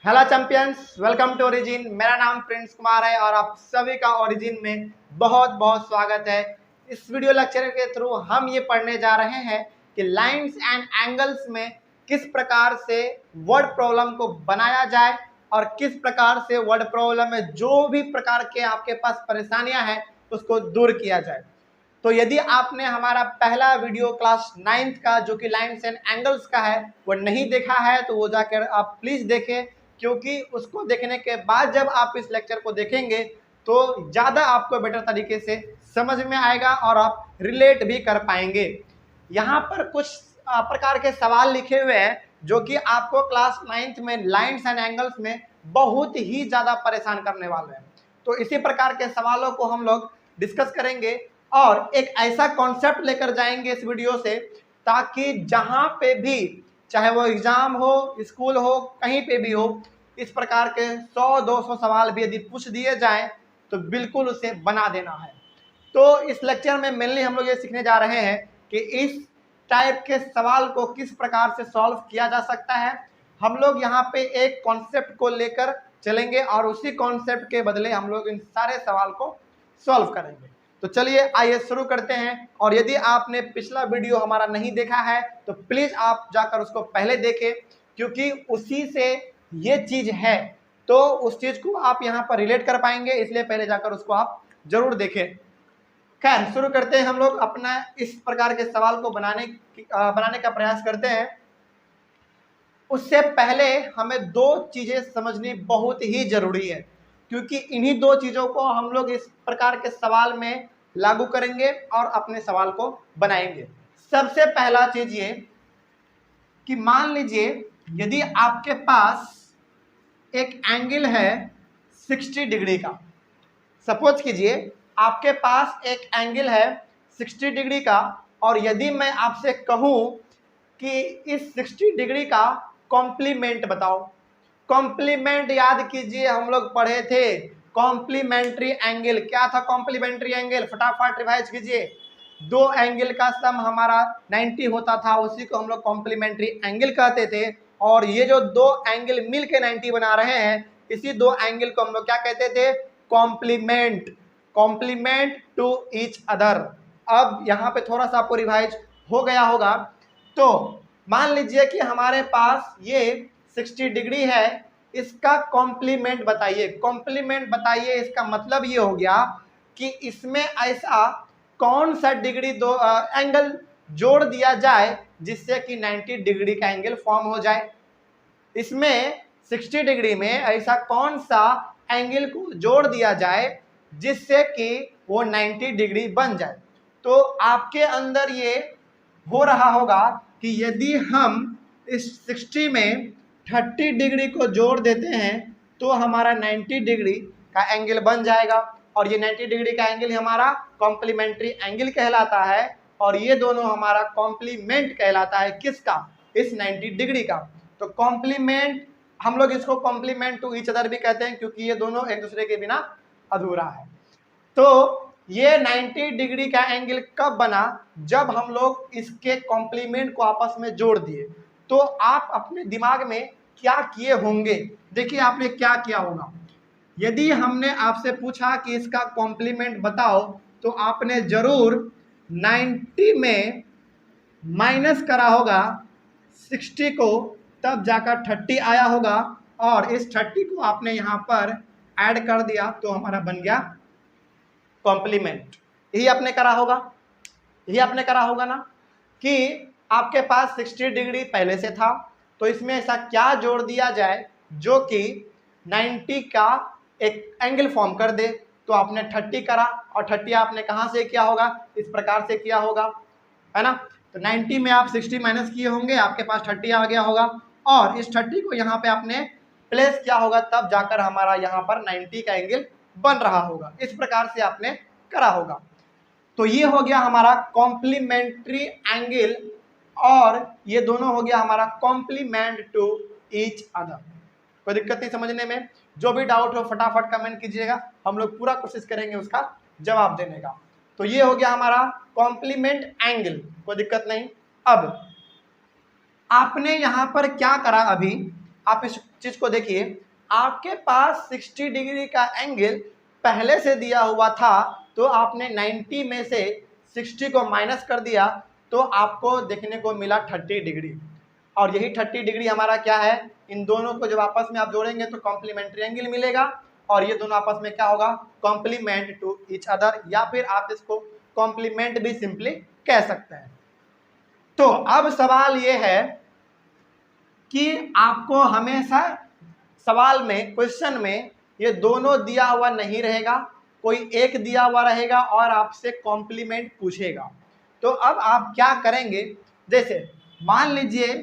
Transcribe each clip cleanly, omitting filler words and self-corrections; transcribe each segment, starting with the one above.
Hello champions, welcome to Origin. मेरा नाम Prince Kumar है और आप सभी का ओरिजिन में बहुत बहुत स्वागत है। इस वीडियो लेक्चर के थ्रू हम ये पढ़ने जा रहे हैं कि लाइंस एंड एंगल्स में किस प्रकार से वर्ड प्रॉब्लम को बनाया जाए और किस प्रकार से वर्ड प्रॉब्लम में जो भी प्रकार के आपके पास परेशानियां हैं उसको दूर किया जाए। तो यदि आपने हमारा पहला वीडियो क्लास 9th का जो कि लाइंस एंड एंगल्स का है वो नहीं देखा है तो वो जाकर आप प्लीज देखें, क्योंकि उसको देखने के बाद जब आप इस लेक्चर को देखेंगे तो ज़्यादा आपको बेटर तरीके से समझ में आएगा और आप रिलेट भी कर पाएंगे। यहाँ पर कुछ प्रकार के सवाल लिखे हुए हैं जो कि आपको क्लास 9th में लाइंस एंड एंगल्स में बहुत ही ज़्यादा परेशान करने वाले हैं। तो इसी प्रकार के सवालों को हम लोग डिस्कस करेंगे और एक ऐसा कॉन्सेप्ट लेकर जाएंगे इस वीडियो से ताकि जहाँ पे भी, चाहे वो एग्जाम हो, स्कूल हो, कहीं पे भी हो, इस प्रकार के 100-200 सवाल भी यदि पूछ दिए जाएं तो बिल्कुल उसे बना देना है। तो इस लेक्चर में मेनली हम लोग ये सीखने जा रहे हैं कि इस टाइप के सवाल को किस प्रकार से सॉल्व किया जा सकता है। हम लोग यहाँ पे एक कॉन्सेप्ट को लेकर चलेंगे और उसी कॉन्सेप्ट के बदले हम लोग इन सारे सवाल को सॉल्व करेंगे। तो चलिए आइए शुरू करते हैं। और यदि आपने पिछला वीडियो हमारा नहीं देखा है तो प्लीज़ आप जाकर उसको पहले देखें, क्योंकि उसी से ये चीज़ है तो उस चीज़ को आप यहाँ पर रिलेट कर पाएंगे, इसलिए पहले जाकर उसको आप जरूर देखें। खैर, शुरू करते हैं। हम लोग अपना इस प्रकार के सवाल को बनाने का प्रयास करते हैं। उससे पहले हमें दो चीज़ें समझनी बहुत ही जरूरी है, क्योंकि इन्हीं दो चीज़ों को हम लोग इस प्रकार के सवाल में लागू करेंगे और अपने सवाल को बनाएंगे। सबसे पहला चीज़ ये कि मान लीजिए यदि आपके पास एक एंगल है 60 डिग्री का। सपोज कीजिए आपके पास एक एंगल है 60 डिग्री का और यदि मैं आपसे कहूं कि इस 60 डिग्री का कॉम्प्लीमेंट बताओ। कॉम्प्लीमेंट याद कीजिए, हम लोग पढ़े थे कॉम्प्लीमेंट्री एंगल। क्या था कॉम्प्लीमेंट्री एंगल? फटाफट रिवाइज कीजिए। दो एंगल का सम हमारा 90 होता था, उसी को हम लोग कॉम्प्लीमेंट्री एंगल कहते थे। और ये जो दो एंगल मिलके 90 बना रहे हैं, इसी दो एंगल को हम लोग क्या कहते थे? Compliment. Compliment to each other. अब यहाँ पे थोड़ा सा आपको रिवाइज हो गया होगा। तो मान लीजिए कि हमारे पास ये 60 डिग्री है, इसका कॉम्प्लीमेंट बताइए। कॉम्प्लीमेंट बताइए, इसका मतलब ये हो गया कि इसमें ऐसा कौन सा डिग्री दो एंगल जोड़ दिया जाए जिससे कि 90 डिग्री का एंगल फॉर्म हो जाए। इसमें 60 डिग्री में ऐसा कौन सा एंगल को जोड़ दिया जाए जिससे कि वो 90 डिग्री बन जाए। तो आपके अंदर ये हो रहा होगा कि यदि हम इस 60 में 30 डिग्री को जोड़ देते हैं तो हमारा 90 डिग्री का एंगल बन जाएगा और ये 90 डिग्री का एंगल हमारा कॉम्प्लीमेंट्री एंगल कहलाता है और ये दोनों हमारा कॉम्प्लीमेंट कहलाता है। किसका? इस 90 डिग्री का। तो कॉम्प्लीमेंट, हम लोग इसको कॉम्प्लीमेंट टू ईच अदर भी कहते हैं क्योंकि ये दोनों एक दूसरे के बिना अधूरा है। तो ये 90 डिग्री का एंगल कब बना? जब हम लोग इसके कॉम्प्लीमेंट को आपस में जोड़ दिए। तो आप अपने दिमाग में क्या किए होंगे? देखिए आपने क्या किया होगा। यदि हमने आपसे पूछा कि इसका कॉम्प्लीमेंट बताओ तो आपने जरूर 90 में माइनस करा होगा 60 को, तब जाकर 30 आया होगा और इस 30 को आपने यहाँ पर ऐड कर दिया तो हमारा बन गया कॉम्प्लीमेंट। यही आपने करा होगा, यही आपने करा होगा ना कि आपके पास 60 डिग्री पहले से था तो इसमें ऐसा क्या जोड़ दिया जाए जो कि 90 का एक एंगल फॉर्म कर दे। तो आपने 30 करा और 30 आपने कहाँ से किया होगा? इस प्रकार से किया होगा, है ना। तो 90 में आप 60 माइनस किए होंगे, आपके पास 30 आ गया होगा और इस 30 को यहाँ पे आपने प्लेस किया होगा, तब जाकर हमारा यहाँ पर 90 का एंगल बन रहा होगा। इस प्रकार से आपने करा होगा। तो ये हो गया हमारा कॉम्प्लीमेंट्री एंगल और ये दोनों हो गया हमारा कॉम्प्लीमेंट टू ईच अदर। कोई दिक्कत नहीं समझने में? जो भी डाउट हो फटाफट कमेंट कीजिएगा, हम लोग पूरा कोशिश करेंगे उसका जवाब देने का। तो ये हो गया हमारा कॉम्प्लीमेंट एंगल, कोई दिक्कत नहीं। अब आपने यहां पर क्या करा? अभी आप इस चीज को देखिए, आपके पास 60 डिग्री का एंगल पहले से दिया हुआ था, तो आपने 90 में से 60 को माइनस कर दिया, तो आपको देखने को मिला 30 डिग्री। और यही 30 डिग्री हमारा क्या है, इन दोनों को जब आपस में आप जोड़ेंगे तो कॉम्प्लीमेंट्री एंगल मिलेगा, और ये दोनों आपस में क्या होगा, कॉम्प्लीमेंट टू ईच अदर, या फिर आप इसको कॉम्प्लीमेंट भी सिंपली कह सकते हैं। तो अब सवाल ये है कि आपको हमेशा सवाल में, क्वेश्चन में ये दोनों दिया हुआ नहीं रहेगा, कोई एक दिया हुआ रहेगा और आपसे कॉम्प्लीमेंट पूछेगा। तो अब आप क्या करेंगे, जैसे मान लीजिए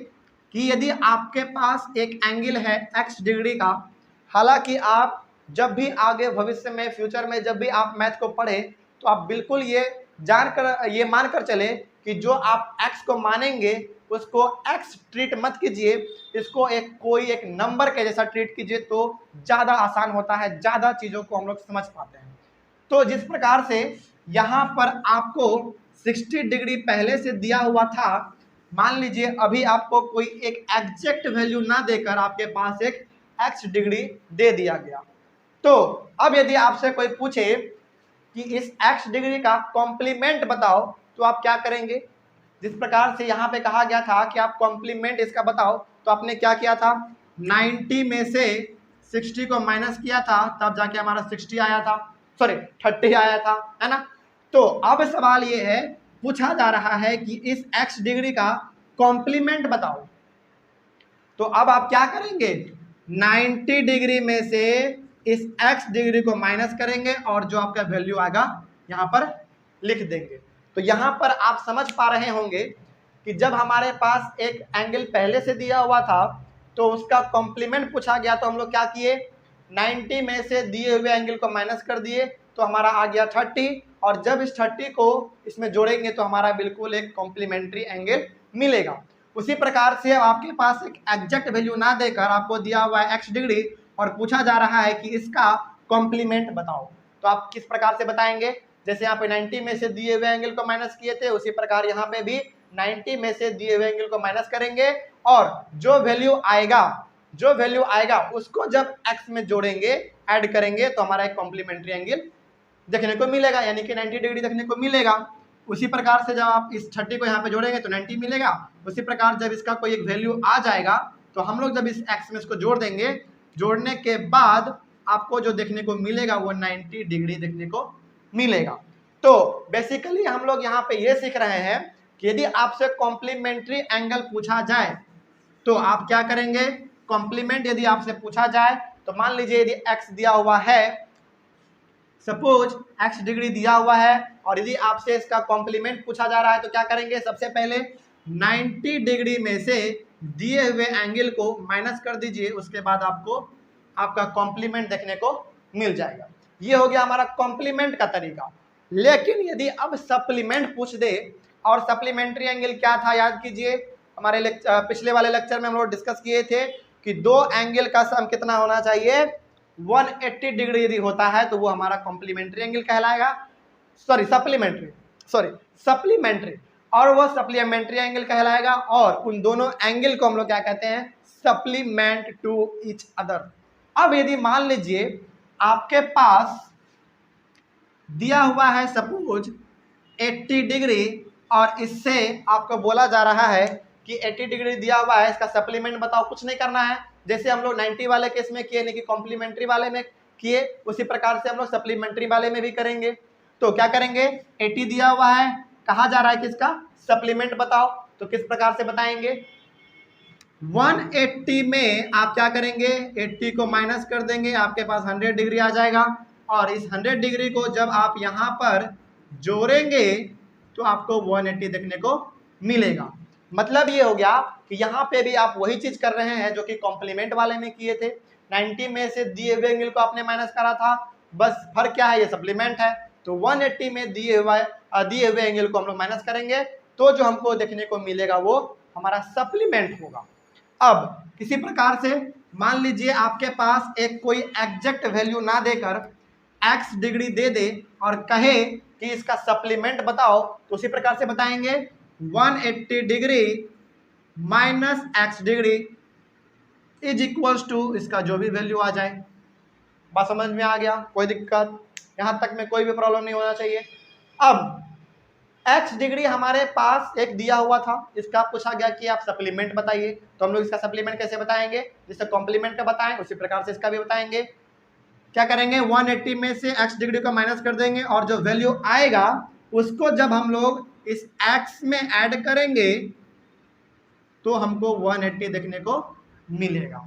कि यदि आपके पास एक एंगल है x डिग्री का, हालांकि आप जब भी आगे भविष्य में, फ्यूचर में जब भी आप मैथ को पढ़े तो आप बिल्कुल ये जानकर, ये मानकर चले कि जो आप x को मानेंगे उसको x ट्रीट मत कीजिए, इसको कोई एक नंबर के जैसा ट्रीट कीजिए, तो ज़्यादा आसान होता है, ज़्यादा चीज़ों को हम लोग समझ पाते हैं। तो जिस प्रकार से यहाँ पर आपको 60 डिग्री पहले से दिया हुआ था, मान लीजिए अभी आपको कोई एक एग्जैक्ट वैल्यू ना देकर आपके पास एक x डिग्री दे दिया गया। तो अब यदि आपसे कोई पूछे कि इस x डिग्री का कॉम्प्लीमेंट बताओ, तो आप क्या करेंगे, जिस प्रकार से यहाँ पे कहा गया था कि आप कॉम्प्लीमेंट इसका बताओ, तो आपने क्या किया था, 90 में से 60 को माइनस किया था, तब जाके हमारा 60 आया था, सॉरी 30 आया था, है ना। तो अब सवाल ये है, पूछा जा रहा है कि इस x डिग्री का कॉम्प्लीमेंट बताओ। तो अब आप क्या करेंगे, 90 डिग्री में से इस x डिग्री को माइनस करेंगे और जो आपका वैल्यू आएगा यहाँ पर लिख देंगे। तो यहाँ पर आप समझ पा रहे होंगे कि जब हमारे पास एक एंगल पहले से दिया हुआ था तो उसका कॉम्प्लीमेंट पूछा गया, तो हम लोग क्या किए, 90 में से दिए हुए एंगल को माइनस कर दिए, तो हमारा आ गया 30, और जब इस 30 को इसमें जोड़ेंगे तो हमारा बिल्कुल एक कॉम्प्लीमेंट्री एंगल मिलेगा। उसी प्रकार से आपके पास एक एग्जैक्ट वैल्यू ना देकर आपको दिया हुआ है x डिग्री और पूछा जा रहा है कि इसका कॉम्प्लीमेंट बताओ, तो आप किस प्रकार से बताएंगे, जैसे यहाँ पे 90 में से दिए हुए एंगल को माइनस किए थे, उसी प्रकार यहाँ पे भी 90 में से दिए हुए एंगल को माइनस करेंगे, और जो वैल्यू आएगा उसको जब x में जोड़ेंगे, ऐड करेंगे, तो हमारा एक कॉम्प्लीमेंट्री एंगल देखने को मिलेगा, यानी कि 90 डिग्री देखने को मिलेगा। उसी प्रकार से जब आप इस 30 को यहाँ पे जोड़ेंगे तो 90 मिलेगा। उसी प्रकार जब इसका कोई एक वैल्यू आ जाएगा तो हम लोग जब इस x में इसको जोड़ देंगे, जोड़ने के बाद आपको जो देखने को मिलेगा वो 90 डिग्री देखने को मिलेगा। तो बेसिकली हम लोग यहाँ पे ये सीख रहे हैं कि यदि आपसे कॉम्प्लीमेंट्री एंगल पूछा जाए तो आप क्या करेंगे, कॉम्प्लीमेंट यदि आपसे पूछा जाए तो मान लीजिए यदि x दिया हुआ है, सपोज x डिग्री दिया हुआ है, और यदि आपसे इसका कॉम्प्लीमेंट पूछा जा रहा है तो क्या करेंगे, सबसे पहले 90 डिग्री में से दिए हुए एंगल को माइनस कर दीजिए, उसके बाद आपको आपका कॉम्प्लीमेंट देखने को मिल जाएगा। ये हो गया हमारा कॉम्प्लीमेंट का तरीका। लेकिन यदि अब सप्लीमेंट पूछ दे, और सप्लीमेंट्री एंगल क्या था, याद कीजिए, हमारे पिछले वाले लेक्चर में हम लोग डिस्कस किए थे कि दो एंगल का सम कितना होना चाहिए, 180 डिग्री यदि होता है तो वो हमारा कॉम्प्लीमेंट्री एंगल कहलाएगा, सप्लीमेंट्री, और वो सप्लीमेंट्री एंगल कहलाएगा, और उन दोनों एंगल को हम लोग क्या कहते हैं, सप्लीमेंट टू ईच अदर। अब यदि मान लीजिए आपके पास दिया हुआ है सपोज 80 डिग्री, और इससे आपको बोला जा रहा है कि 80 डिग्री दिया हुआ है, इसका सप्लीमेंट बताओ, कुछ नहीं करना है, जैसे हम लोग 90 वाले केस में किए, नहीं कि कॉम्प्लीमेंट्री वाले में किए, उसी प्रकार से हम लोग सप्लीमेंट्री वाले में भी करेंगे। तो क्या करेंगे, 80 दिया हुआ है, कहा जा रहा है कि इसका सप्लीमेंट बताओ, तो किस प्रकार से बताएंगे, 180 में आप क्या करेंगे, 80 को माइनस कर देंगे, आपके पास 100 डिग्री आ जाएगा, और इस 100 डिग्री को जब आप यहाँ पर जोड़ेंगे तो आपको 180 देखने को मिलेगा। मतलब ये हो गया कि यहाँ पे भी आप वही चीज कर रहे हैं जो कि कॉम्प्लीमेंट वाले में किए थे, 90 में से दिए हुए एंगल को आपने माइनस करा था, बस फर्क क्या है, ये सप्लीमेंट है, तो 180 में दिए हुए एंगल को हम लोग माइनस करेंगे, तो जो हमको देखने को मिलेगा वो हमारा सप्लीमेंट होगा। अब इसी प्रकार से मान लीजिए आपके पास एक कोई एग्जैक्ट वैल्यू ना देकर x डिग्री दे दे और कहे कि इसका सप्लीमेंट बताओ, तो उसी प्रकार से बताएंगे 180 degree minus x degree, is equals to इसका जो भी वैल्यू आ जाए। बात समझ में आ गया? कोई दिक्कत यहाँ तक में कोई भी प्रॉब्लम नहीं होना चाहिए। अब x डिग्री हमारे पास एक दिया हुआ था, इसका पूछा गया कि आप सप्लीमेंट बताइए, तो हम लोग इसका सप्लीमेंट कैसे बताएंगे? जिससे कॉम्प्लीमेंट का बताएं उसी प्रकार से इसका भी बताएंगे। क्या करेंगे? 180 में से x डिग्री को माइनस कर देंगे और जो वैल्यू आएगा उसको जब हम लोग इस x में ऐड करेंगे तो हमको 180 देखने को मिलेगा।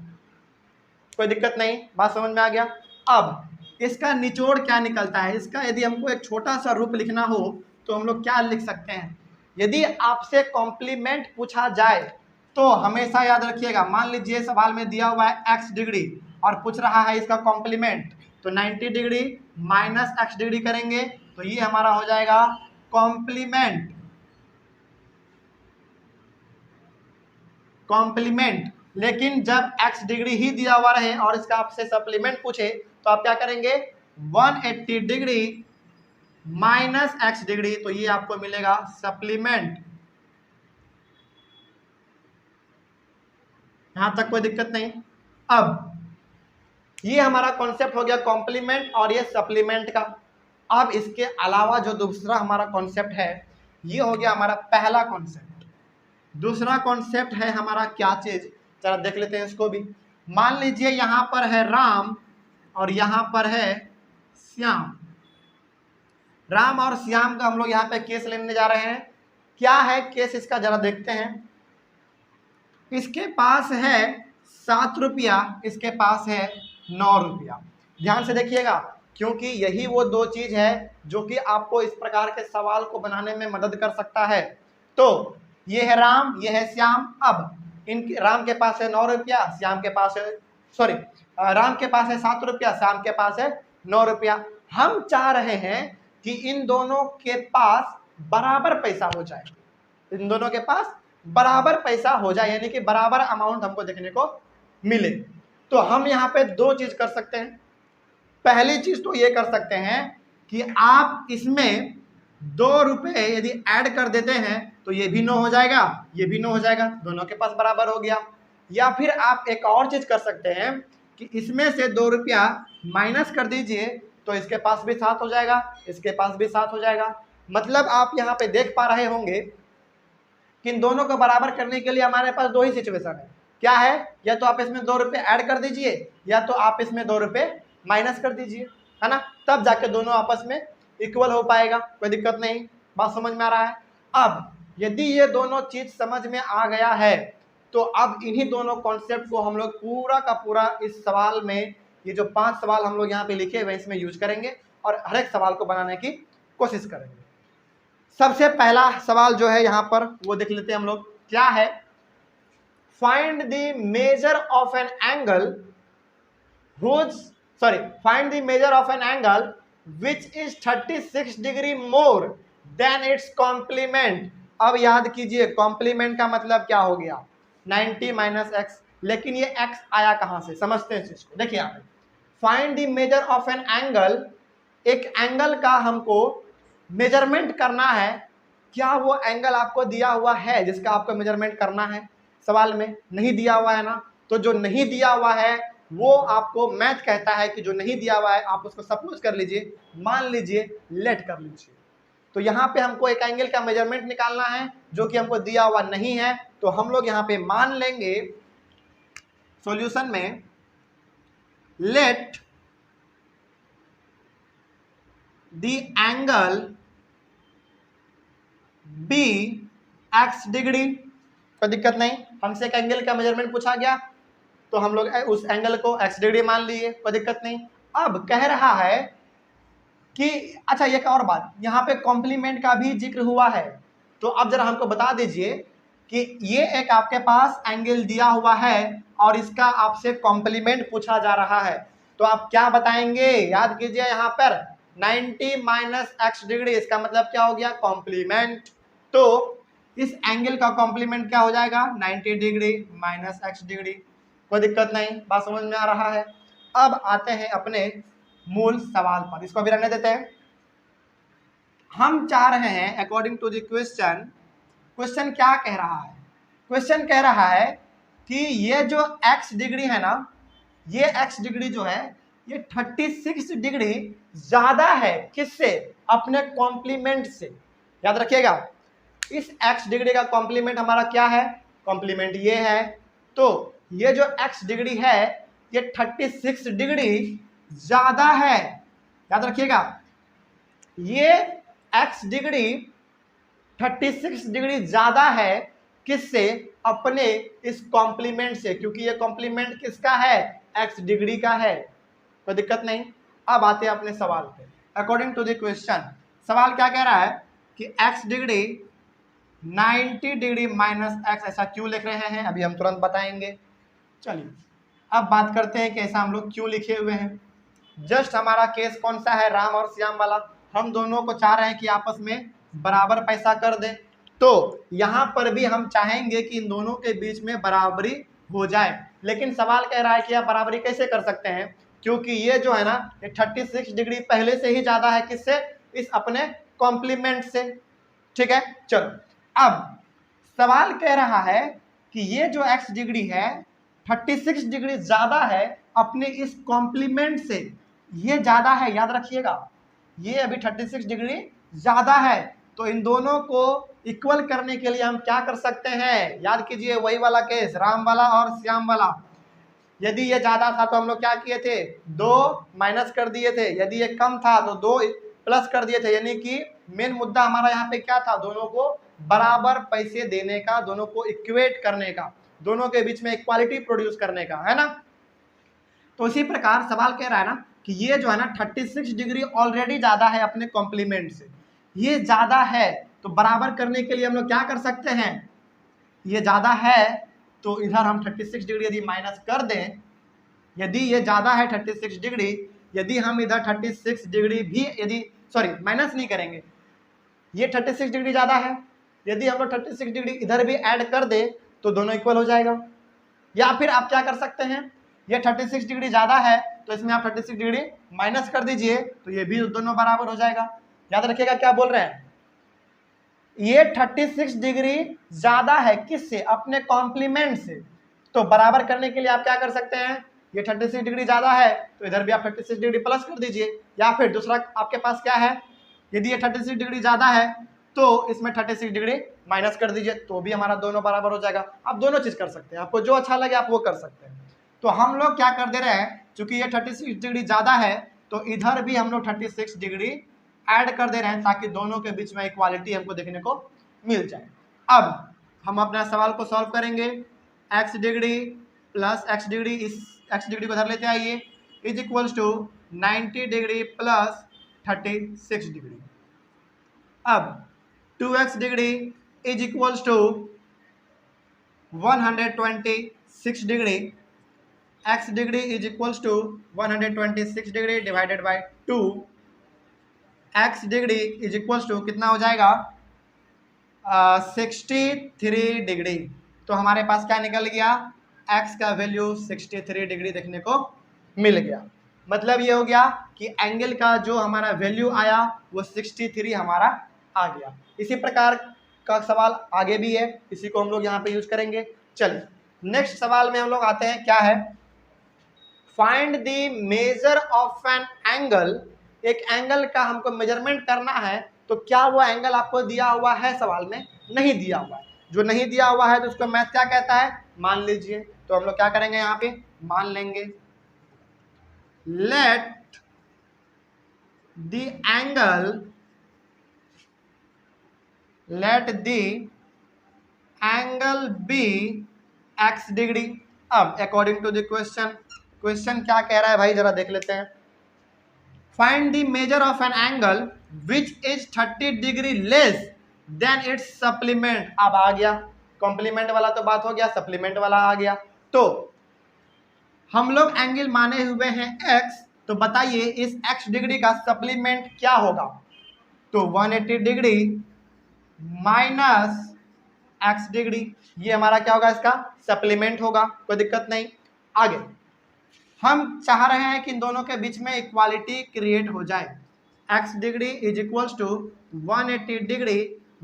कोई दिक्कत नहीं, बात समझ में आ गया? अब इसका निचोड़ क्या निकलता है? इसका यदि हमको एक छोटा सा रूप लिखना हो तो हम लोग क्या लिख सकते हैं? यदि आपसे कॉम्प्लीमेंट पूछा जाए तो हमेशा याद रखिएगा, मान लीजिए सवाल में दिया हुआ है x डिग्री और पूछ रहा है इसका कॉम्प्लीमेंट, तो 90 डिग्री माइनस x डिग्री करेंगे तो ये हमारा हो जाएगा कॉम्प्लीमेंट। कॉम्प्लीमेंट। लेकिन जब x डिग्री ही दिया हुआ रहे और इसका आपसे सप्लीमेंट पूछे तो आप क्या करेंगे? 180 डिग्री माइनस x डिग्री, तो ये आपको मिलेगा सप्लीमेंट। यहां तक कोई दिक्कत नहीं। अब ये हमारा कॉन्सेप्ट हो गया कॉम्प्लीमेंट और ये सप्लीमेंट का। अब इसके अलावा जो दूसरा हमारा कॉन्सेप्ट है ये हो गया हमारा पहला कॉन्सेप्ट। दूसरा कॉन्सेप्ट है हमारा क्या चीज, जरा देख लेते हैं इसको भी। मान लीजिए यहां पर है राम और यहां पर है श्याम। राम और श्याम का हम लोग यहाँ पे केस लेने जा रहे हैं। क्या है केस इसका, जरा देखते हैं। इसके पास है 7 रुपया, इसके पास है 9 रुपया। ध्यान से देखिएगा क्योंकि यही वो दो चीज है जो कि आपको इस प्रकार के सवाल को बनाने में मदद कर सकता है। तो ये है राम, ये है श्याम। अब इनके राम के पास है 9 रुपया, श्याम के पास है राम के पास है 7 रुपया, श्याम के पास है 9 रुपया। हम चाह रहे हैं कि इन दोनों के पास बराबर पैसा हो जाए, इन दोनों के पास बराबर पैसा हो जाए, यानी कि बराबर अमाउंट हमको देखने को मिले। तो हम यहाँ पे दो चीज कर सकते हैं। पहली चीज तो ये कर सकते हैं कि आप इसमें 2 रुपये यदि ऐड कर देते हैं तो ये भी 9 हो जाएगा, ये भी 9 हो जाएगा, दोनों के पास बराबर हो गया। या फिर आप एक और चीज कर सकते हैं कि इसमें से 2 रुपया माइनस कर दीजिए तो इसके पास भी 7 हो जाएगा, इसके पास भी 7 हो जाएगा। मतलब आप यहाँ पे देख पा रहे होंगे कि इन दोनों को बराबर करने के लिए हमारे पास दो ही सिचुएशन है। क्या है? या तो आप इसमें 2 रुपये ऐड कर दीजिए या तो आप इसमें 2 रुपये माइनस कर दीजिए, है ना? तब जाके दोनों आपस में इक्वल हो पाएगा। कोई दिक्कत नहीं, बात समझ में आ रहा है? अब यदि ये दोनों चीज समझ में आ गया है तो अब इन्हीं दोनों कॉन्सेप्ट को हम लोग पूरा का पूरा इस सवाल में, ये जो 5 सवाल हम लोग यहाँ पे लिखे हुए इसमें यूज करेंगे और हर एक सवाल को बनाने की कोशिश करेंगे। सबसे पहला सवाल जो है यहाँ पर वो देख लेते हैं हम लोग। क्या है? Find the measure of an angle find the measure of an angle which is 36 degree more than its complement. अब याद कीजिए कॉम्प्लीमेंट का मतलब क्या हो गया? 90 माइनस एक्स। लेकिन ये x आया कहां से, समझते हैं चीज को। देखिए यहाँ पे find the measure of an angle, एक एंगल का हमको मेजरमेंट करना है। क्या वो एंगल आपको दिया हुआ है जिसका आपको मेजरमेंट करना है? सवाल में नहीं दिया हुआ है ना। तो जो नहीं दिया हुआ है वो आपको मैथ कहता है कि जो नहीं दिया हुआ है आप उसको सपोज कर लीजिए, मान लीजिए, लेट कर लीजिए। तो यहाँ पे हमको एक एंगल का मेजरमेंट निकालना है जो कि हमको दिया हुआ नहीं है। तो हम लोग यहाँ पे मान लेंगे सॉल्यूशन में, let the angle be x degree. कोई दिक्कत नहीं, हमसे एक एंगल का मेजरमेंट पूछा गया तो हम लोग उस एंगल को x डिग्री मान लिए, कोई दिक्कत नहीं। अब कह रहा है कि अच्छा एक और बात, यहाँ पे कॉम्प्लीमेंट का भी जिक्र हुआ है। तो अब जरा हमको बता दीजिए कि ये एक आपके पास एंगल दिया हुआ है और इसका आपसे कॉम्प्लीमेंट पूछा जा रहा है, तो आप क्या बताएंगे? याद कीजिए यहाँ पर 90 माइनस x डिग्री, इसका मतलब क्या हो गया? कॉम्प्लीमेंट। तो इस एंगल का कॉम्प्लीमेंट क्या हो जाएगा? 90 डिग्री माइनस x डिग्री। कोई दिक्कत नहीं, बात समझ में आ रहा है? अब आते हैं अपने मूल सवाल पर, इसको भी रहने देते हैं। हम चाह रहे हैं according to the question, question क्या कह रहा है? क्वेश्चन कह रहा है कि ये जो x डिग्री है ना, ये x डिग्री जो है ये 36 डिग्री ज्यादा है किससे? अपने कॉम्प्लीमेंट से। याद रखिएगा, इस x डिग्री का कॉम्प्लीमेंट हमारा क्या है? कॉम्प्लीमेंट ये है। तो ये जो x डिग्री है ये 36 डिग्री ज्यादा है। याद रखिएगा, ये x डिग्री 36 डिग्री ज्यादा है किससे? अपने इस कॉम्प्लीमेंट से, क्योंकि ये कॉम्प्लीमेंट किसका है? x डिग्री का है। कोई दिक्कत नहीं। अब आते हैं अपने सवाल पे। अकॉर्डिंग टू द क्वेश्चन, सवाल क्या कह रहा है कि x degree 90 degree minus x, ऐसा क्यों लिख रहे हैं अभी हम तुरंत बताएंगे। चलिए अब बात करते हैं कि ऐसा हम लोग क्यों लिखे हुए हैं। जस्ट हमारा केस कौन सा है? राम और श्याम वाला। हम दोनों को चाह रहे हैं कि आपस में बराबर पैसा कर दें, तो यहाँ पर भी हम चाहेंगे कि इन दोनों के बीच में बराबरी हो जाए। लेकिन सवाल कह रहा है कि आप बराबरी कैसे कर सकते हैं, क्योंकि ये जो है ना ये 36 डिग्री पहले से ही ज्यादा है किससे? इस अपने कॉम्प्लीमेंट से। ठीक है, चलो अब सवाल कह रहा है कि ये जो x डिग्री है 36 डिग्री ज्यादा है अपने इस कॉम्प्लीमेंट से, ये ज्यादा है। याद रखिएगा, ये अभी 36 डिग्री ज्यादा है। तो इन दोनों को इक्वल करने के लिए हम क्या कर सकते हैं? याद कीजिए वही वाला केस, राम वाला और श्याम वाला। यदि ये ज्यादा था तो हम लोग क्या किए थे? 2 माइनस कर दिए थे। यदि ये कम था तो 2 प्लस कर दिए थे। यानी कि मेन मुद्दा हमारा यहाँ पे क्या था? दोनों को बराबर पैसे देने का, दोनों को इक्वेट करने का, दोनों के बीच में इक्वालिटी प्रोड्यूस करने का, है ना। तो इसी प्रकार सवाल कह रहा है ना कि ये जो है ना 36 डिग्री ऑलरेडी ज्यादा है अपने कॉम्प्लीमेंट से, ये ज्यादा है। तो बराबर करने के लिए हम लोग क्या कर सकते हैं? ये ज्यादा है तो इधर हम 36 डिग्री यदि माइनस कर दें, यदि ये ज्यादा है 36 डिग्री, यदि हम इधर 36 डिग्री भी यदि माइनस नहीं करेंगे, ये 36 डिग्री ज्यादा है, यदि हम लोग 36 डिग्री इधर भी ऐड कर दे तो दोनों इक्वल हो जाएगा। या फिर आप क्या कर सकते हैं, ये 36 डिग्री ज्यादा है तो इसमें आप 36 डिग्री माइनस कर दीजिए तो ये भी दोनों बराबर हो जाएगा। याद रखिएगा क्या बोल रहे हैं, ये 36 डिग्री ज्यादा है किससे? अपने कॉम्प्लीमेंट से। तो बराबर करने के लिए आप क्या कर सकते हैं, ये 36 डिग्री ज्यादा है तो इधर भी आप 36 डिग्री प्लस कर दीजिए। या फिर दूसरा आपके पास क्या है, यदि ये 36 डिग्री ज्यादा है तो इसमें 36 डिग्री माइनस कर दीजिए तो भी हमारा दोनों बराबर हो जाएगा। आप दोनों चीज कर सकते हैं, आपको जो अच्छा लगे आप वो कर सकते हैं। तो हम लोग क्या कर दे रहे हैं, चूंकि ये 36 डिग्री ज्यादा है तो इधर भी हम लोग 36 डिग्री ऐड कर दे रहे हैं ताकि दोनों के बीच में इक्वालिटी हमको देखने को मिल जाए। अब हम अपना सवाल को सॉल्व करेंगे। x degree plus x degree, इस x डिग्री को इधर लेते आइए, is equals to 90 degree plus 36 degree. अब 2x degree is equals to 126 degree, x degree is equals to 126 degree divided by 2, x degree is equals to कितना हो जाएगा? 63 degree. तो हमारे पास क्या निकल गया, x का वैल्यू 63 डिग्री देखने को मिल गया। मतलब ये हो गया कि एंगल का जो हमारा वैल्यू आया वो 63 हमारा आ गया। इसी प्रकार का सवाल आगे भी है, इसी को हम लोग यहाँ पे यूज करेंगे। चलिए नेक्स्ट सवाल में हम लोग आते हैं, क्या है, find the measure of an angle. एक एंगल का हमको मेजरमेंट करना है, तो क्या वो एंगल आपको दिया हुआ है? सवाल में नहीं दिया हुआ है। जो नहीं दिया हुआ है तो उसको मैथ क्या कहता है, मान लीजिए। तो हम लोग क्या करेंगे, यहाँ पे मान लेंगे, let the angle be x degree. अब अकॉर्डिंग टू द क्वेश्चन क्या कह रहा है भाई, जरा देख लेते हैं। Find the measure of an angle which is 30 degree less than its supplement. अब आ गया, कॉम्प्लीमेंट वाला तो बात हो गया, सप्लीमेंट वाला आ गया। तो हम लोग एंगल माने हुए हैं x, तो बताइए इस x डिग्री का सप्लीमेंट क्या होगा? तो 180 डिग्री माइनस x डिग्री, ये हमारा क्या होगा, इसका सप्लीमेंट होगा। कोई दिक्कत नहीं। आगे हम चाह रहे हैं कि इन दोनों के बीच में इक्वालिटी क्रिएट हो जाए। x degree is equals to 180 degree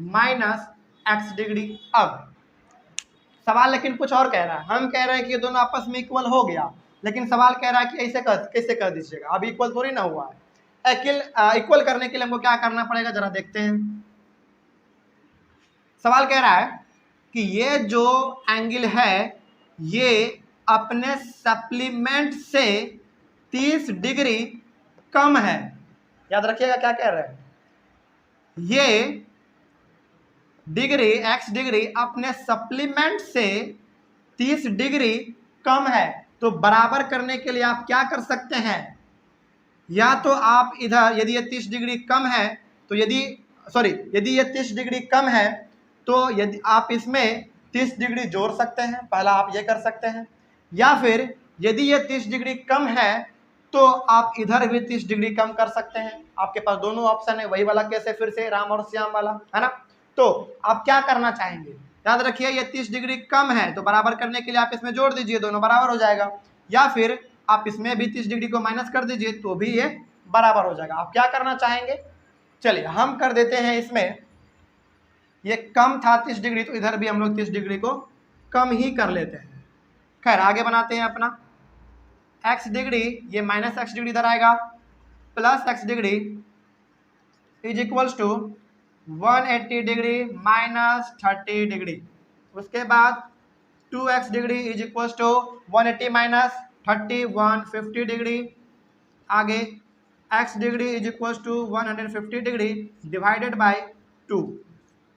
minus x degree. अब सवाल लेकिन कुछ और कह रहा है। हम कह रहे हैं कि ये दोनों आपस में इक्वल हो गया, लेकिन सवाल कह रहा है कि ऐसे कैसे कर दीजिएगा, अब इक्वल थोड़ी ना हुआ है। इक्वल करने के लिए हमको क्या करना पड़ेगा, जरा देखते हैं। सवाल कह रहा है कि ये जो एंगल है ये अपने सप्लीमेंट से 30 डिग्री कम है। याद रखिएगा क्या कह रहे हैं, ये डिग्री x डिग्री अपने सप्लीमेंट से 30 डिग्री कम है। तो बराबर करने के लिए आप क्या कर सकते हैं, या तो आप इधर यदि ये 30 डिग्री कम है तो यदि ये 30 डिग्री कम है तो यदि आप इसमें 30 डिग्री जोड़ सकते हैं, पहला आप ये कर सकते हैं, या फिर यदि ये 30 डिग्री कम है तो आप इधर भी 30 डिग्री कम कर सकते हैं। आपके पास दोनों ऑप्शन है, वही वाला कैसे फिर से राम और श्याम वाला, है ना। तो आप क्या करना चाहेंगे, याद रखिए ये 30 डिग्री कम है तो बराबर करने के लिए आप इसमें जोड़ दीजिए, दोनों बराबर हो जाएगा, या फिर आप इसमें भी 30 डिग्री को माइनस कर दीजिए तो भी ये बराबर हो जाएगा। आप क्या करना चाहेंगे, चलिए हम कर देते हैं, इसमें ये कम था 30 डिग्री तो इधर भी हम लोग 30 डिग्री को कम ही कर लेते हैं। खैर आगे बनाते हैं अपना x डिग्री, ये माइनस एक्स डिग्री इधर आएगा, plus x degree is equals to 180 degree minus 30 degree. उसके बाद 2x degree is equals to 180 minus 30 150 degree. आगे x degree is equals to 150 degree divided by 2।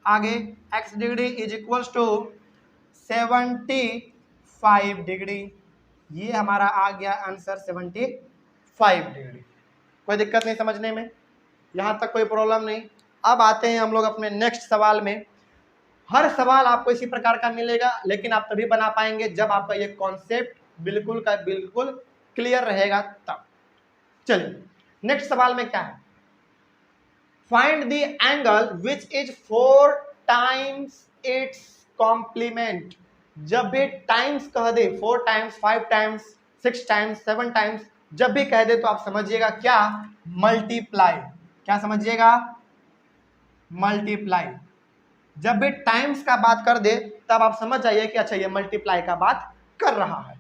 आगे x degree is equals to 75 degree. ये हमारा आ गया answer 75 degree. कोई दिक्कत नहीं समझने में, यहाँ तक कोई प्रॉब्लम नहीं। अब आते हैं हम लोग अपने नेक्स्ट सवाल में। हर सवाल आपको इसी प्रकार का मिलेगा, लेकिन आप तभी बना पाएंगे जब आपका ये कॉन्सेप्ट बिल्कुल का बिल्कुल क्लियर रहेगा तब। चलिए नेक्स्ट सवाल में क्या है, find the angle which is 4 times its complement. जब भी टाइम्स कह दे, 4 टाइम्स 5 टाइम्स 6 टाइम्स 7 टाइम्स, जब भी कह दे तो आप समझिएगा क्या, मल्टीप्लाई। क्या समझिएगा, मल्टीप्लाई। जब भी टाइम्स का बात कर दे तब आप समझ जाइए कि अच्छा ये मल्टीप्लाई का बात कर रहा है।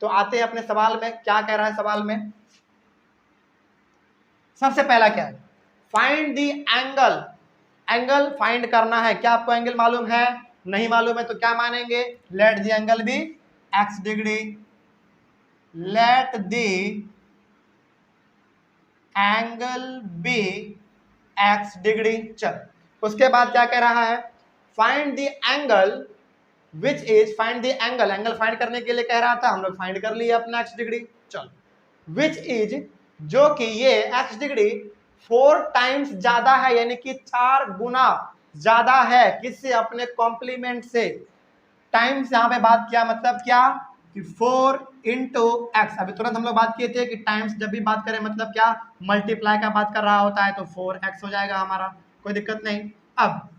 तो आते हैं अपने सवाल में, क्या कह रहा है सवाल में। सबसे पहला क्या है, find the angle. Angle find करना है। क्या आपको एंगल मालूम है, नहीं मालूम है तो क्या मानेंगे, let the angle be x degree, let the angle be x degree. चल उसके बाद क्या कह रहा है, find the angle which is, find the angle, angle find करने के लिए कह रहा था, हम लोग फाइंड कर लिए अपना x डिग्री। चल विच इज, जो कि ये x डिग्री 4 टाइम्स ज्यादा है, यानी कि 4 गुना ज्यादा है किससे, अपने कॉम्प्लीमेंट से। टाइम्स यहाँ पे बात किया मतलब क्या कि 4 इंटू एक्स। अभी तुरंत हम लोग बात किए थे कि टाइम्स जब भी बात करें मतलब क्या, मल्टीप्लाई का बात कर रहा होता है, तो 4x हो जाएगा हमारा, कोई दिक्कत नहीं। अब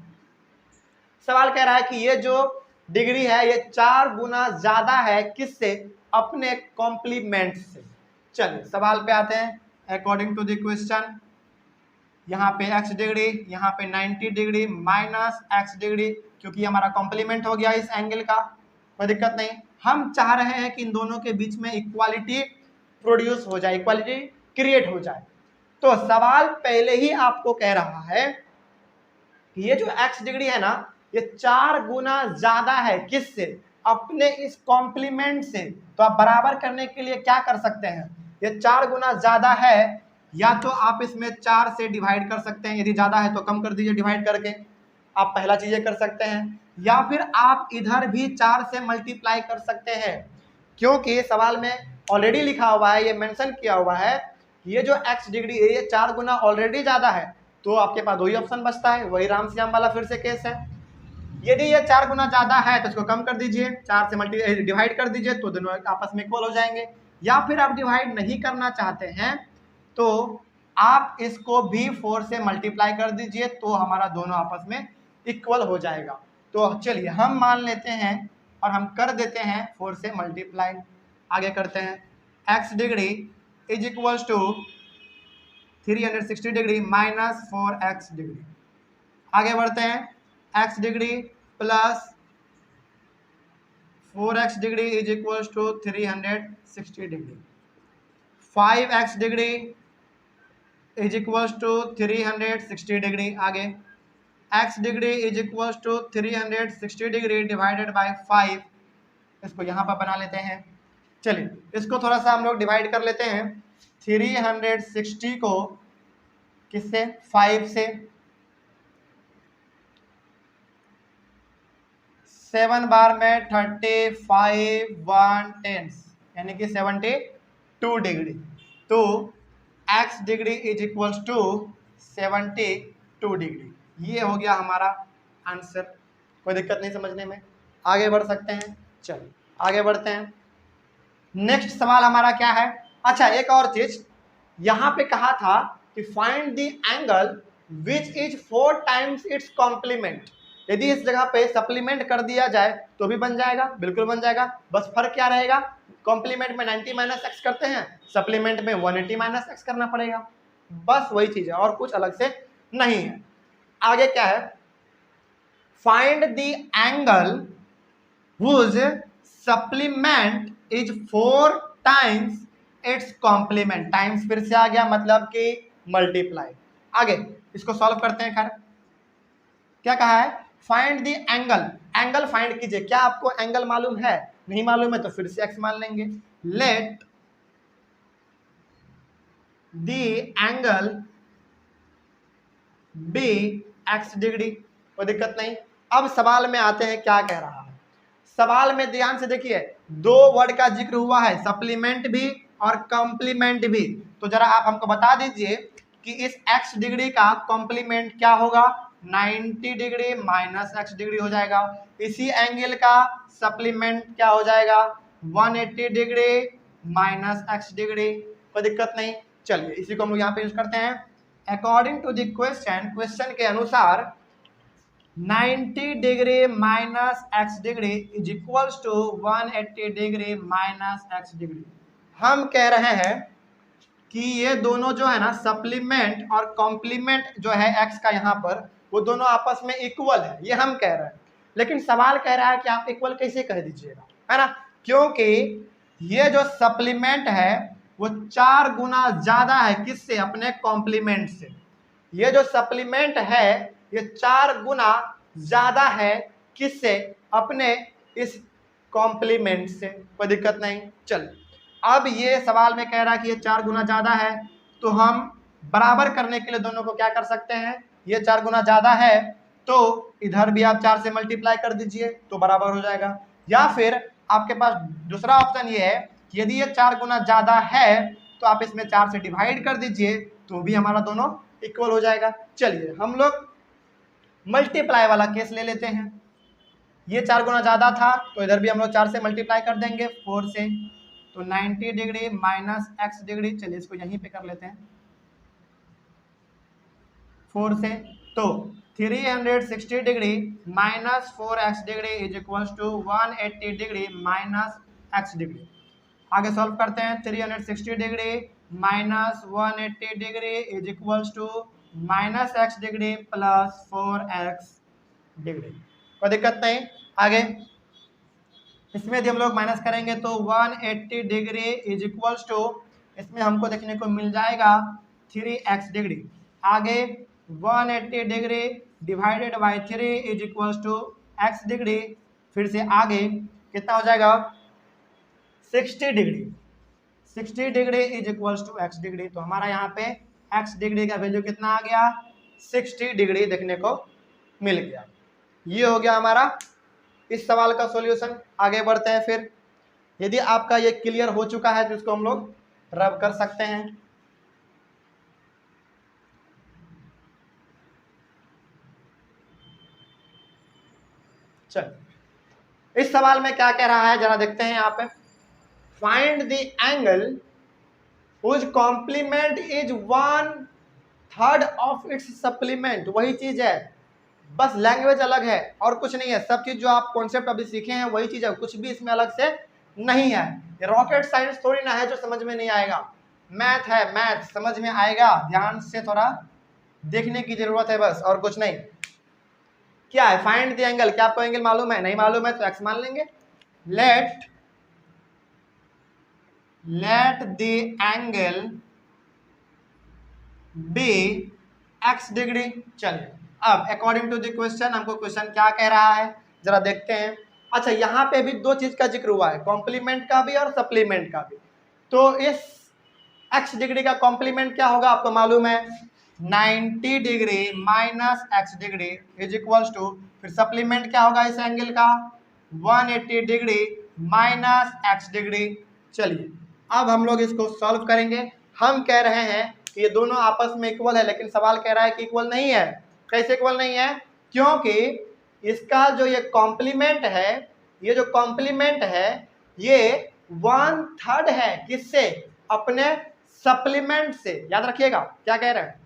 सवाल कह रहा है कि ये जो डिग्री है ये 4 गुना ज्यादा है किससे, अपने कॉम्प्लीमेंट से। चलिए सवाल पे आते हैं। अकॉर्डिंग टू द क्वेश्चन, यहाँ पे x डिग्री, यहाँ पे 90 डिग्री माइनस x डिग्री, क्योंकि हमारा कॉम्प्लीमेंट हो गया इस एंगल का, कोई दिक्कत नहीं। हम चाह रहे हैं कि इन दोनों के बीच में इक्वालिटी प्रोड्यूस हो जाए, इक्वालिटी क्रिएट हो जाए। तो सवाल पहले ही आपको कह रहा है कि ये जो x डिग्री है ना, ये 4 गुना ज्यादा है किससे, अपने इस कॉम्प्लीमेंट से। तो आप बराबर करने के लिए क्या कर सकते हैं, ये 4 गुना ज्यादा है, या तो आप इसमें 4 से डिवाइड कर सकते हैं, यदि ज्यादा है तो कम कर दीजिए डिवाइड करके, आप पहला चीज कर सकते हैं, या फिर आप इधर भी 4 से मल्टीप्लाई कर सकते हैं, क्योंकि सवाल में ऑलरेडी लिखा हुआ है, ये मेंशन किया हुआ है, ये जो x डिग्री है ये 4 गुना ऑलरेडी ज्यादा है। तो आपके पास वही ऑप्शन बचता है, वही राम श्याम वाला फिर से केस है। यदि ये 4 गुना ज्यादा है तो इसको कम कर दीजिए, 4 से डिवाइड कर दीजिए तो दोनों आपस में इक्वल हो जाएंगे। या फिर आप डिवाइड नहीं करना चाहते हैं तो आप इसको भी 4 से मल्टीप्लाई कर दीजिए, तो हमारा दोनों आपस में इक्वल हो जाएगा। तो चलिए हम मान लेते हैं और हम कर देते हैं 4 से मल्टीप्लाई। आगे करते हैं, x degree is equals to 360 degree minus 4x degree. आगे बढ़ते हैं, x degree plus 4x degree is equal to 360 degree, 5x degree is equal to 360 degree. आगे x degree is equal to 360 degree divided by 5, इसको यहाँ पर बना लेते हैं। चलिए इसको थोड़ा सा हम लोग डिवाइड कर लेते हैं। 360 को किससे, 5 से, 7 बार में 35 1/10 यानी कि 72 डिग्री। तो x degree is equal to 72 degree. ये हो गया हमारा आंसर। कोई दिक्कत नहीं समझने में, आगे बढ़ सकते हैं। चलिए आगे बढ़ते हैं। नेक्स्ट सवाल हमारा क्या है। अच्छा एक और चीज, यहाँ पे कहा था कि find the angle which is 4 times its complement. यदि इस जगह पे सप्लीमेंट कर दिया जाए तो भी बन जाएगा, बिल्कुल बन जाएगा। बस फर्क क्या रहेगा, कॉम्प्लीमेंट में 90 माइनस एक्स करते हैं, सप्लीमेंट में 180 माइनस एक्स करना पड़ेगा। बस वही चीज है और कुछ अलग से नहीं है। आगे क्या है, find the angle whose supplement is 4 times its complement. Times फिर से आ गया, मतलब कि मल्टीप्लाई। आगे इसको सॉल्व करते हैं। खैर क्या कहा है, find the angle, angle find कीजिए। क्या आपको एंगल मालूम है, नहीं मालूम है तो फिर से एक्स मान लेंगे। Let the angle be x degree, कोई दिक्कत नहीं। अब सवाल में आते हैं, क्या कह रहा है सवाल में, ध्यान से देखिए, 2 वर्ड का जिक्र हुआ है, सप्लीमेंट भी और कॉम्प्लीमेंट भी। तो जरा आप हमको बता दीजिए कि इस x डिग्री का कॉम्प्लीमेंट क्या होगा, 90 डिग्री माइनस एक्स डिग्री हो जाएगा। इसी एंगल का सप्लीमेंट क्या हो जाएगा, 180 डिग्री माइनस एक्स डिग्री। कोई दिक्कत नहीं। चलिए इसी को हम लोग यहाँ पे यूज करते हैं। According to the question, question के अनुसार 90 degree minus x degree is equals to 180 degree minus x degree. हम कह रहे हैं कि ये दोनों जो है ना, सप्लीमेंट और कॉम्प्लीमेंट जो है एक्स का यहाँ पर, वो दोनों आपस में इक्वल है, ये हम कह रहे हैं। लेकिन सवाल कह रहा है कि आप इक्वल कैसे कह दीजिएगा, है ना, क्योंकि ये जो सप्लीमेंट है वो 4 गुना ज्यादा है किससे, अपने कॉम्प्लीमेंट से। ये जो सप्लीमेंट है ये 4 गुना ज्यादा है किससे, अपने इस कॉम्प्लीमेंट से। कोई दिक्कत नहीं। चल अब ये सवाल में कह रहा है कि ये 4 गुना ज्यादा है, तो हम बराबर करने के लिए दोनों को क्या कर सकते हैं, ये 4 गुना ज्यादा है तो इधर भी आप 4 से मल्टीप्लाई कर दीजिए तो बराबर हो जाएगा। या फिर आपके पास दूसरा ऑप्शन ये है कि यदि ये 4 गुना ज्यादा है तो आप इसमें 4 से डिवाइड कर दीजिए तो भी हमारा दोनों इक्वल हो जाएगा। चलिए हम लोग मल्टीप्लाई वाला केस ले लेते हैं। ये 4 गुना ज्यादा था तो इधर भी हम लोग 4 से मल्टीप्लाई कर देंगे 4 से, तो 90 डिग्री माइनस एक्स डिग्री। चलिए इसको यहीं पे कर लेते हैं 4 से, तो 360 degree minus 4x degree is equals to 180 degree minus x degree. आगे सॉल्व करते हैं। 360 degree minus 180 degree is equals to minus x degree plus 4x degree. कोई दिक्कत नहीं। आगे इसमें यदि हम लोग माइनस करेंगे तो 180 डिग्री इज इक्वल्स टू, इसमें हमको देखने को मिल जाएगा 3x डिग्री। आगे 180 degree divided by 3 is equals to x degree. फिर से आगे कितना हो जाएगा, 60 degree. 60 degree is equals to x degree. तो हमारा यहाँ पे x डिग्री का वैल्यू कितना आ गया, 60 डिग्री देखने को मिल गया। ये हो गया हमारा इस सवाल का सॉल्यूशन। आगे बढ़ते हैं। फिर यदि आपका ये क्लियर हो चुका है तो इसको हम लोग रब कर सकते हैं। चल इस सवाल में क्या कह रहा है जरा देखते हैं यहाँ पे। Find the angle whose complement is 1/3 of its supplement. वही चीज है, बस लैंग्वेज अलग है और कुछ नहीं है। सब चीज जो आप कॉन्सेप्ट अभी सीखे हैं वही चीज है, कुछ भी इसमें अलग से नहीं है। ये रॉकेट साइंस थोड़ी ना है जो समझ में नहीं आएगा। मैथ है, मैथ समझ में आएगा, ध्यान से थोड़ा देखने की जरूरत है बस, और कुछ नहीं। क्या है, फाइंड द एंगल। क्या आपको एंगल मालूम है, नहीं मालूम है तो एक्स मान लेंगे, let the angle be x degree. चलिए अब अकॉर्डिंग टू द क्वेश्चन हमको क्वेश्चन क्या कह रहा है जरा देखते हैं। अच्छा यहाँ पे भी दो चीज का जिक्र हुआ है, कॉम्प्लीमेंट का भी और सप्लीमेंट का भी। तो इस x डिग्री का कॉम्प्लीमेंट क्या होगा आपको मालूम है, 90 degree minus x degree is equals to, फिर सप्लीमेंट क्या होगा इस एंगल का, 180 डिग्री माइनस x डिग्री। चलिए अब हम लोग इसको सॉल्व करेंगे। हम कह रहे हैं कि ये दोनों आपस में इक्वल है, लेकिन सवाल कह रहा है कि इक्वल नहीं है। कैसे इक्वल नहीं है, क्योंकि इसका जो ये कॉम्प्लीमेंट है, ये जो कॉम्प्लीमेंट है ये 1/3 है, किससे, अपने सप्लीमेंट से। याद रखिएगा क्या कह रहे हैं,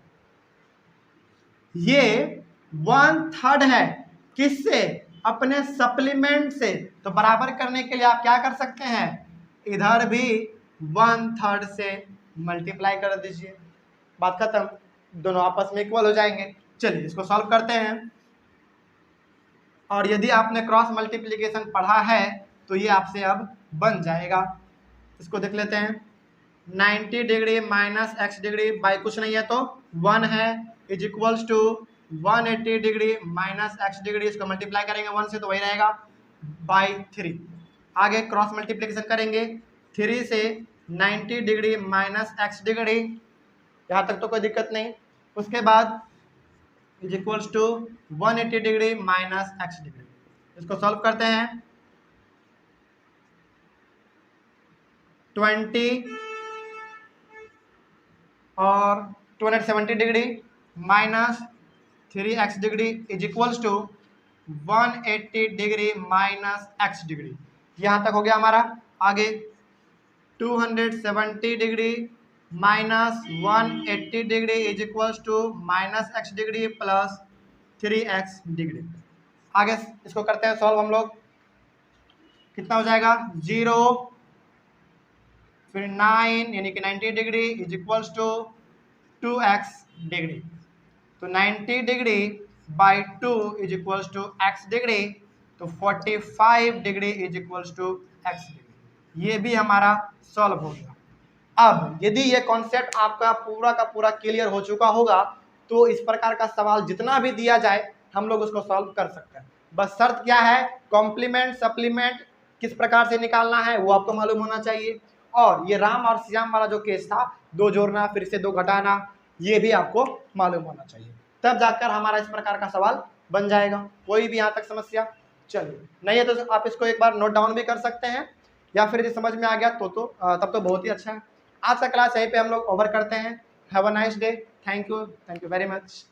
ये 1/3 है किससे, अपने सप्लीमेंट से। तो बराबर करने के लिए आप क्या कर सकते हैं, इधर भी 1/3 से मल्टीप्लाई कर दीजिए, बात खत्म, दोनों आपस में इक्वल हो जाएंगे। चलिए इसको सॉल्व करते हैं। और यदि आपने क्रॉस मल्टीप्लिकेशन पढ़ा है तो ये आपसे अब बन जाएगा। इसको देख लेते हैं, 90 degree minus x degree by कुछ नहीं है तो 1 है is equals to 180 degree minus x degree, इसको मल्टीप्लाई करेंगे 1 से तो वही रहेगा बाई 3। आगे क्रॉस मल्टीप्लिकेशन करेंगे, 3 से 90 डिग्री माइनस x डिग्री, यहाँ तक तो कोई दिक्कत नहीं। उसके बाद is equals to 180 degree minus x degree. इसको सॉल्व करते हैं, 20 और 270 degree minus 3x degree is equals to 180 degree minus x degree. यहाँ तक हो गया हमारा। आगे 270 degree minus 180 degree is equals to minus x degree plus 3x degree. आगे इसको करते हैं सॉल्व हम लोग, कितना हो जाएगा 0, फिर 9 यानी कि 90 degree is equals to 2x degree. तो 90 degree by 2 is equals to x degree, तो 45 degree is equals to x degree. ये भी हमारा सॉल्व हो गया। अब यदि ये कॉन्सेप्ट आपका पूरा का पूरा क्लियर हो चुका होगा तो इस प्रकार का सवाल जितना भी दिया जाए हम लोग उसको सॉल्व कर सकते हैं। बस शर्त क्या है, कॉम्प्लीमेंट सप्लीमेंट किस प्रकार से निकालना है वो आपको मालूम होना चाहिए। और ये राम और श्याम वाला जो केस था, 2 जोड़ना फिर से 2 घटाना, ये भी आपको मालूम होना चाहिए, तब जाकर हमारा इस प्रकार का सवाल बन जाएगा। कोई भी यहाँ तक समस्या, चलिए नहीं है तो आप इसको एक बार नोट डाउन भी कर सकते हैं, या फिर यदि समझ में आ गया तो तब तो बहुत ही अच्छा है। आज का क्लास यहीं पे हम लोग ओवर करते हैं। Have a nice day, thank you very much.